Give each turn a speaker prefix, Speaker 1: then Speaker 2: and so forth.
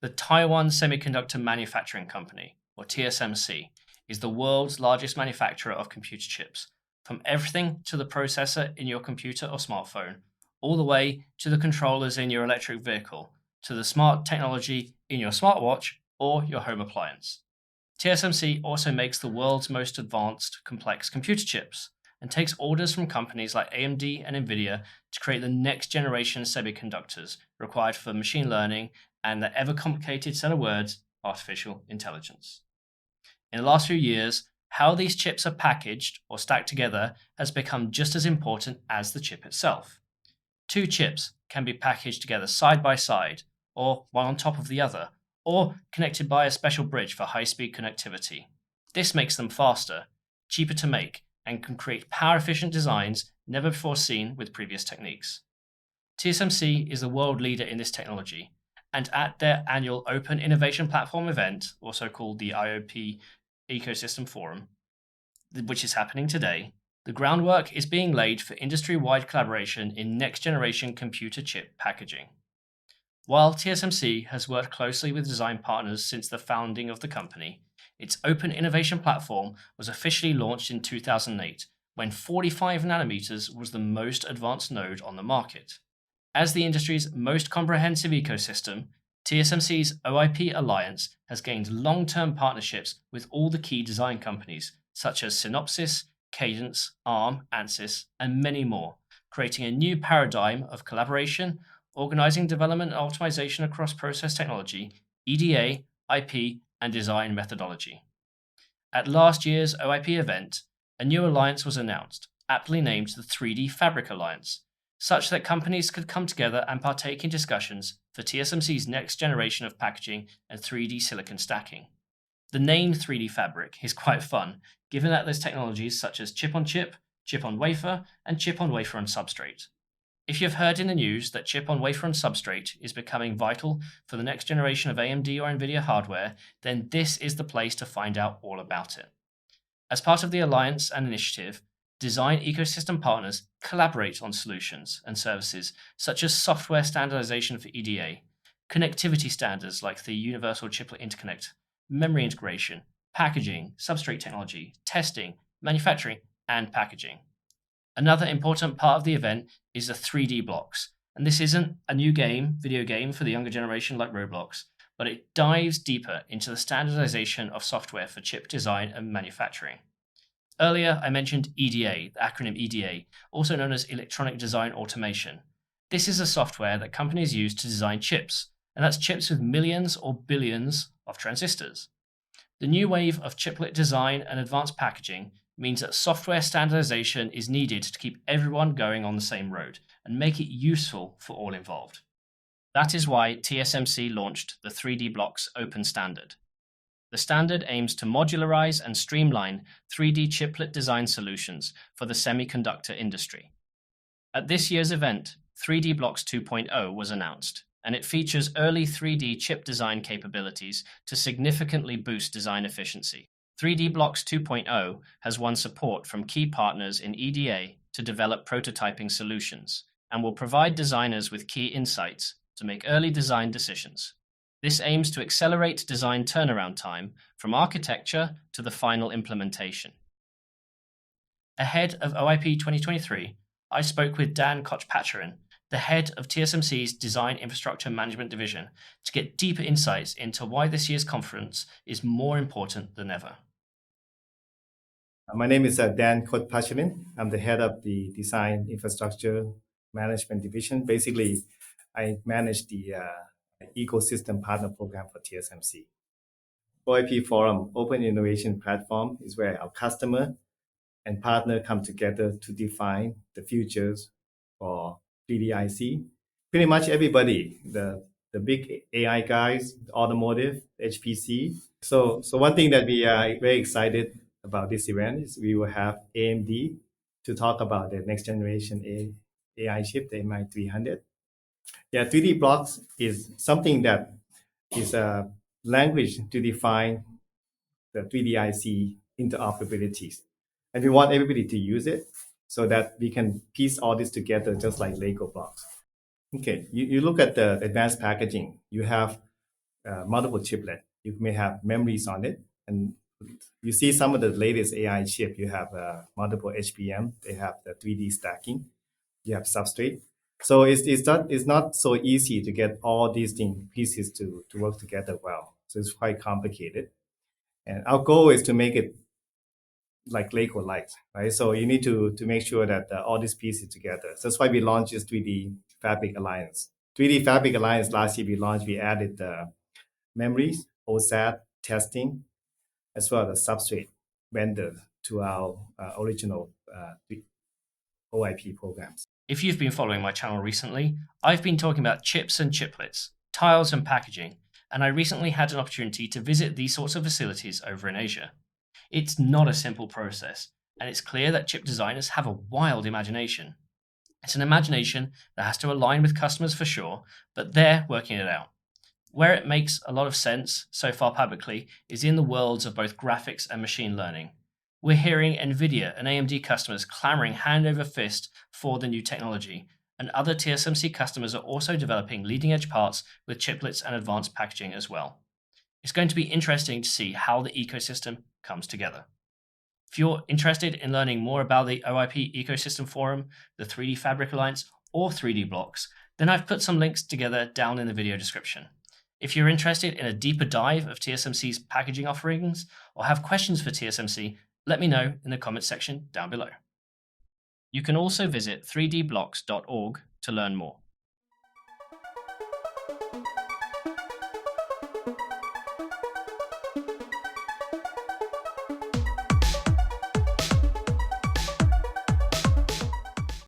Speaker 1: The Taiwan Semiconductor Manufacturing Company, or TSMC, is the world's largest manufacturer of computer chips, from everything to the processor in your computer or smartphone, all the way to the controllers in your electric vehicle, to the smart technology in your smartwatch or your home appliance. TSMC also makes the world's most advanced complex computer chips and takes orders from companies like AMD and Nvidia to create the next generation semiconductors required for machine learning and the ever complicated set of words, artificial intelligence. In the last few years, how these chips are packaged or stacked together has become just as important as the chip itself. Two chips can be packaged together side by side, or one on top of the other, or connected by a special bridge for high-speed connectivity. This makes them faster, cheaper to make, and can create power-efficient designs never before seen with previous techniques. TSMC is the world leader in this technology, and at their annual Open Innovation Platform event, also called the IoT Ecosystem Forum, which is happening today, the groundwork is being laid for industry-wide collaboration in next-generation computer chip packaging. While TSMC has worked closely with design partners since the founding of the company, its Open Innovation Platform was officially launched in 2008, when 45 nanometers was the most advanced node on the market. As the industry's most comprehensive ecosystem, TSMC's OIP Alliance has gained long-term partnerships with all the key design companies, such as Synopsys, Cadence, ARM, Ansys, and many more, creating a new paradigm of collaboration, organizing development and optimization across process technology, EDA, IP, and design methodology. At last year's OIP event, a new alliance was announced, aptly named the 3D Fabric Alliance, such that companies could come together and partake in discussions for TSMC's next generation of packaging and 3D silicon stacking. The name 3D Fabric is quite fun, given that there's technologies such as chip-on-chip, chip-on-wafer, and chip-on-wafer on substrate. If you've heard in the news that chip-on-wafer on substrate is becoming vital for the next generation of AMD or Nvidia hardware, then this is the place to find out all about it. As part of the alliance and initiative, design ecosystem partners collaborate on solutions and services such as software standardization for EDA, connectivity standards like the Universal Chiplet Interconnect, memory integration, packaging, substrate technology, testing, manufacturing, and packaging. Another important part of the event is the 3D blocks, and this isn't a new video game for the younger generation like Roblox, but it dives deeper into the standardization of software for chip design and manufacturing. Earlier, I mentioned EDA, the acronym EDA, also known as Electronic Design Automation. This is a software that companies use to design chips, and that's chips with millions or billions of transistors. The new wave of chiplet design and advanced packaging means that software standardization is needed to keep everyone going on the same road and make it useful for all involved. That is why TSMC launched the 3D Blocks Open Standard. The standard aims to modularize and streamline 3D chiplet design solutions for the semiconductor industry. At this year's event, 3D Blocks 2.0 was announced, and it features early 3D chip design capabilities to significantly boost design efficiency. 3D Blocks 2.0 has won support from key partners in EDA to develop prototyping solutions, and will provide designers with key insights to make early design decisions. This aims to accelerate design turnaround time from architecture to the final implementation. Ahead of OIP 2023, I spoke with Dan Koch-Pacharin, the head of TSMC's Design Infrastructure Management Division, to get deeper insights into why this year's conference is more important than ever.
Speaker 2: My name is Dan Koch-Pacharin. I'm the head of the Design Infrastructure Management Division. Basically, I manage the ecosystem partner program for TSMC. OIP Forum, Open Innovation Platform, is where our customer and partner come together to define the futures for 3D IC. Pretty much everybody, the big AI guys, automotive, HPC. So one thing that we are very excited about this event is we will have AMD to talk about the next generation AI chip, the MI300. Yeah, 3D blocks is something that is a language to define the 3D IC interoperabilities. And we want everybody to use it so that we can piece all this together just like Lego blocks. Okay, you look at the advanced packaging. You have multiple chiplet. You may have memories on it, and you see some of the latest AI chip. You have multiple HBM. They have the 3D stacking. You have substrate. So it's not so easy to get all these pieces to work together well. So it's quite complicated. And our goal is to make it like Lego light, right? So you need to make sure that all these pieces together. So that's why we launched this 3D Fabric Alliance. 3D Fabric Alliance last year we added memories, OSAT, testing, as well as substrate vendor to our original OIP programs.
Speaker 1: If you've been following my channel recently, I've been talking about chips and chiplets, tiles and packaging, and I recently had an opportunity to visit these sorts of facilities over in Asia. It's not a simple process, and it's clear that chip designers have a wild imagination. It's an imagination that has to align with customers for sure, but they're working it out. Where it makes a lot of sense so far publicly is in the worlds of both graphics and machine learning. We're hearing NVIDIA and AMD customers clamoring hand over fist for the new technology, and other TSMC customers are also developing leading-edge parts with chiplets and advanced packaging as well. It's going to be interesting to see how the ecosystem comes together. If you're interested in learning more about the OIP Ecosystem Forum, the 3D Fabric Alliance, or 3D Blocks, then I've put some links together down in the video description. If you're interested in a deeper dive of TSMC's packaging offerings or have questions for TSMC, let me know in the comments section down below. You can also visit 3dblocks.org to learn more.